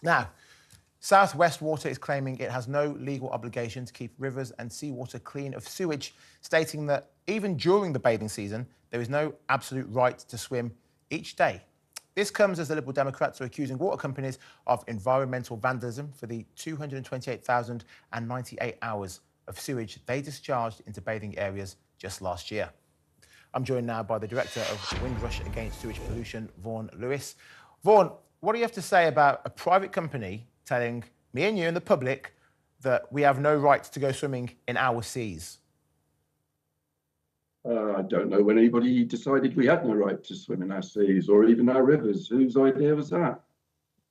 Now, South West Water is claiming it has no legal obligation to keep rivers and seawater clean of sewage, stating that even during the bathing season, there is no absolute right to swim each day. This comes as the Liberal Democrats are accusing water companies of environmental vandalism for the 228,098 hours of sewage they discharged into bathing areas just last year. I'm joined now by the Director of Windrush Against Sewage Pollution, Vaughan Lewis. Vaughan, what do you have to say about a private company telling me and you and the public that we have no right to go swimming in our seas? I don't know when anybody decided we had no right to swim in our seas or even our rivers. Whose idea was that?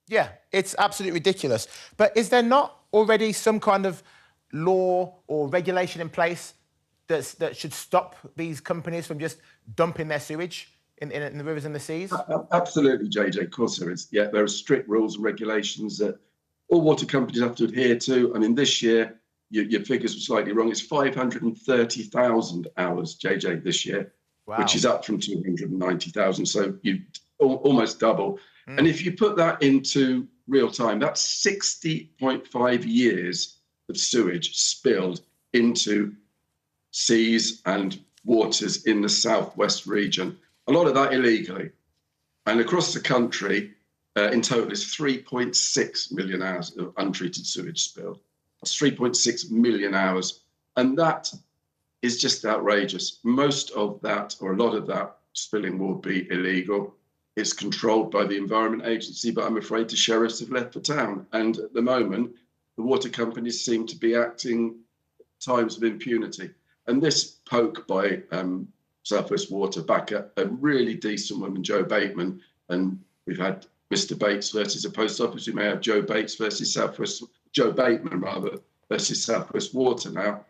Yeah, it's absolutely ridiculous. But is there not already some kind of law or regulation in place that should stop these companies from just dumping their sewage in the rivers and the seas? Absolutely, JJ. Of course there is. Yeah, there are strict rules and regulations that all water companies have to adhere to. I mean, this year, your figures were slightly wrong. It's 530,000 hours, JJ, this year, wow, which is up from 290,000. So you almost double. And if you put that into real time, that's 60.5 years of sewage spilled into seas and waters in the southwest region. A lot of that illegally. And across the country, in total, is 3.6 million hours of untreated sewage spilled. That's 3.6 million hours. And that is just outrageous. Most of that, or a lot of that, spilling will be illegal. It's controlled by the Environment Agency, but I'm afraid the sheriffs have left the town. And at the moment, the water companies seem to be acting at times of impunity. And this poke by South West Water back at a really decent woman, Jo Bateman, and we've had Mr. Bates versus a post office. We may have Jo Bates versus Jo Bateman rather, versus South West Water now.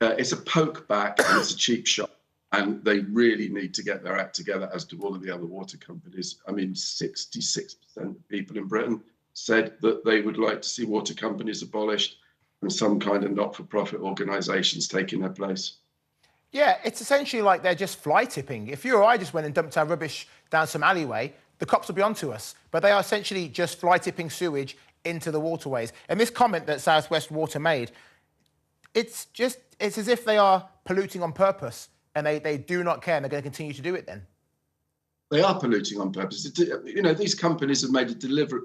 It's a poke back and it's a cheap shot. And they really need to get their act together, as do all of the other water companies. I mean, 66% of people in Britain said that they would like to see water companies abolished and some kind of not-for-profit organisations taking their place. Yeah, it's essentially like they're just fly tipping. If you or I just went and dumped our rubbish down some alleyway, the cops will be onto us. But they are essentially just fly tipping sewage into the waterways. And this comment that South West Water made, it's as if they are polluting on purpose and they do not care and they're going to continue to do it then. They are polluting on purpose. You know, these companies have made a deliberate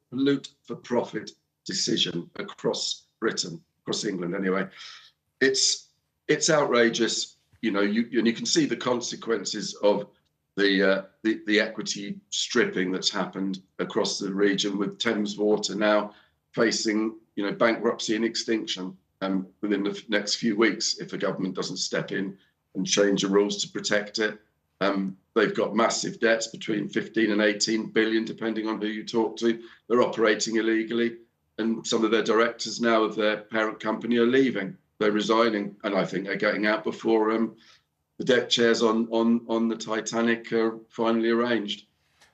pollute for profit decision across Britain, across England anyway. It's outrageous. You know, you can see the consequences of the equity stripping that's happened across the region, with Thames Water now facing, you know, bankruptcy and extinction within the next few weeks if the government doesn't step in and change the rules to protect it. They've got massive debts, between 15 and 18 billion, depending on who you talk to. They're operating illegally, and some of their directors now of their parent company are leaving. They're resigning, and I think they're getting out before the deck chairs on the Titanic are finally arranged.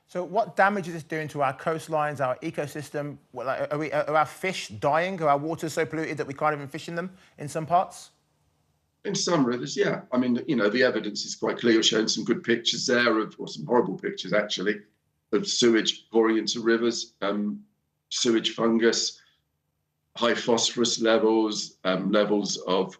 So what damage is this doing to our coastlines, our ecosystem? Are our fish dying? Are our waters so polluted that we can't even fish in them in some parts? In some rivers, yeah. I mean, you know, the evidence is quite clear. You're showing some good pictures there, or some horrible pictures actually, of sewage pouring into rivers, sewage fungus, high phosphorus levels, levels of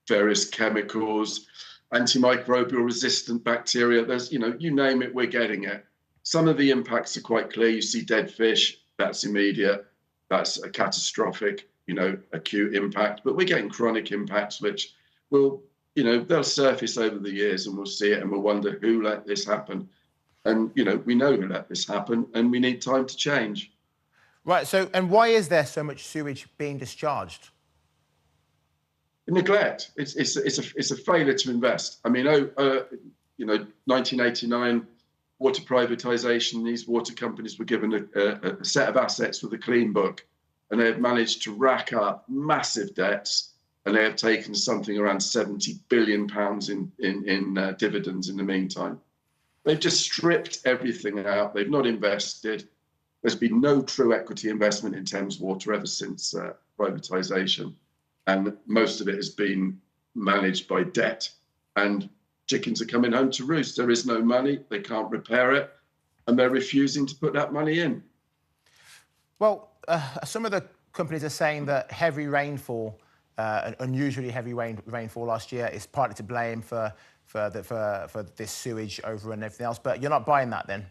various chemicals, antimicrobial resistant bacteria. There's, you know, you name it, we're getting it. Some of the impacts are quite clear. You see dead fish, that's immediate, that's a catastrophic, you know, acute impact. But we're getting chronic impacts, which will, you know, they'll surface over the years and we'll see it and we'll wonder who let this happen. And, you know, we know who let this happen and we need time to change. Right, so, and why is there so much sewage being discharged? Neglect. It's a failure to invest. I mean, you know, 1989, water privatisation. These water companies were given a set of assets with a clean book, and they have managed to rack up massive debts, and they have taken something around £70 billion in dividends in the meantime. They've just stripped everything out. They've not invested. There's been no true equity investment in Thames Water ever since privatisation. And most of it has been managed by debt, and chickens are coming home to roost. There is no money, they can't repair it. and they're refusing to put that money in. Well, some of the companies are saying that heavy rainfall, unusually heavy rainfall last year, is partly to blame for this sewage over and everything else. But you're not buying that, then?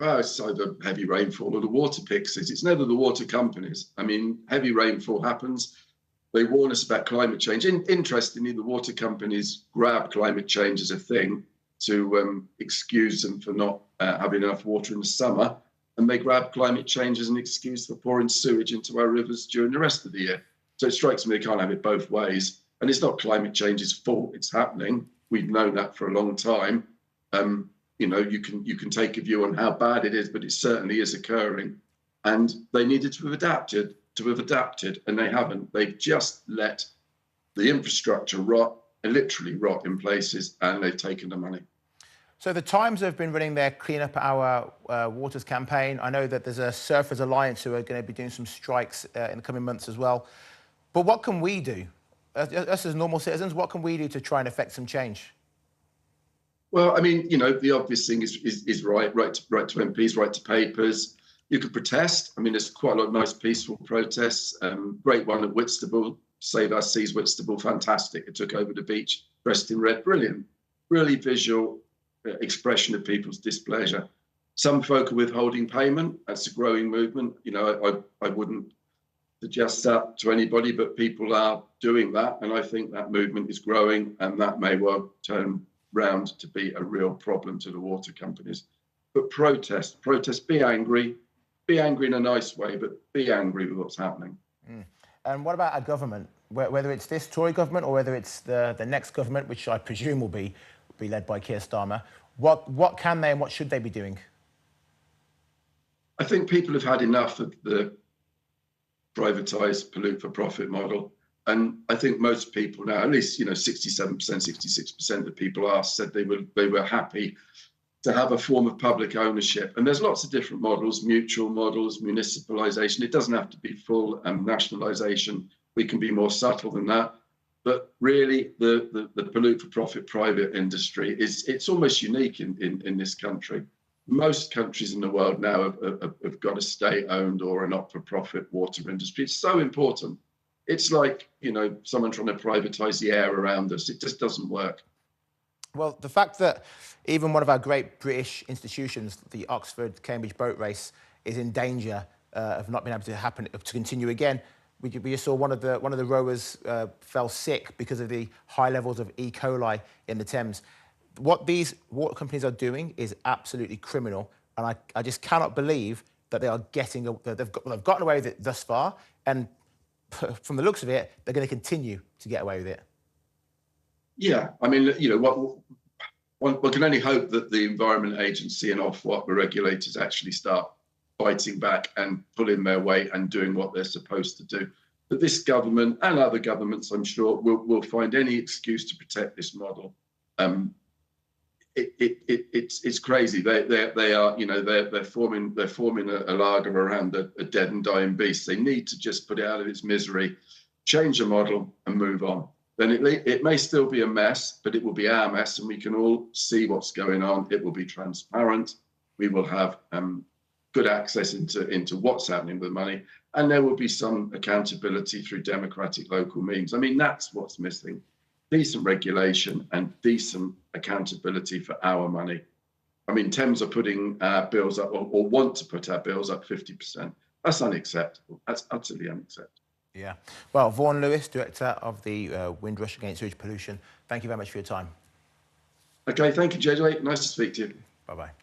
Well, it's either heavy rainfall or the water pixies. It's never the water companies. I mean, heavy rainfall happens. They warn us about climate change. Interestingly, the water companies grab climate change as a thing to excuse them for not having enough water in the summer. And they grab climate change as an excuse for pouring sewage into our rivers during the rest of the year. So it strikes me they can't have it both ways. And it's not climate change's fault. It's happening. We've known that for a long time. You know, you can take a view on how bad it is, but it certainly is occurring. And they needed to have adapted, and they haven't. They've just let the infrastructure rot, literally rot in places, and they've taken the money. So the Times have been running their Clean Up Our Waters campaign. I know that there's a Surfers Alliance who are going to be doing some strikes in the coming months as well. But what can we do? Us as normal citizens, what can we do to try and affect some change? Well, I mean, you know, the obvious thing is right to MPs, right to papers. You could protest. I mean, there's quite a lot of nice peaceful protests. Great one at Whitstable, Save Our Seas Whitstable, fantastic. It took over the beach, dressed in red, brilliant. Really visual expression of people's displeasure. Some folk are withholding payment. That's a growing movement. You know, I wouldn't suggest that to anybody, but people are doing that. And I think that movement is growing, and that may well turn round to be a real problem to the water companies. But protest, be angry in a nice way, but be angry with what's happening. And what about our government? Whether it's this Tory government or whether it's the next government, which I presume will be led by Keir Starmer, what can they and what should they be doing? I think people have had enough of the privatised pollute for profit model. And I think most people now, at least, you know, 67%, 66% of people asked said they were happy to have a form of public ownership. And there's lots of different models, mutual models, municipalisation. It doesn't have to be full nationalisation. We can be more subtle than that. But really, the pollute for profit private industry it's almost unique in this country. Most countries in the world now have got a state-owned or a not-for-profit water industry. It's so important. It's like, you know, someone trying to privatise the air around us. It just doesn't work. Well, the fact that even one of our great British institutions, the Oxford-Cambridge boat race, is in danger of not being able to continue again. We just saw one of the rowers fell sick because of the high levels of E. coli in the Thames. What these water companies are doing is absolutely criminal, and I just cannot believe that they are they've gotten away with it thus far, and from the looks of it, they're going to continue to get away with it. Yeah, I mean, you know, one can only hope that the Environment Agency and Ofwat, the regulators, actually start fighting back and pulling their weight and doing what they're supposed to do. But this government and other governments, I'm sure, will find any excuse to protect this model. It's crazy. They are, you know, they're forming a lager around a dead and dying beast. They need to just put it out of its misery, change the model, and move on. Then it may still be a mess, but it will be our mess, and we can all see what's going on. It will be transparent. We will have good access into what's happening with money, and there will be some accountability through democratic local means. I mean, that's what's missing. Decent regulation and decent accountability for our money. I mean, Thames are putting our bills up or want to put our bills up 50%. That's unacceptable. That's utterly unacceptable. Yeah. Well, Vaughan Lewis, Director of the Windrush Against Sewage Pollution, thank you very much for your time. Okay, thank you, JJ. Nice to speak to you. Bye-bye.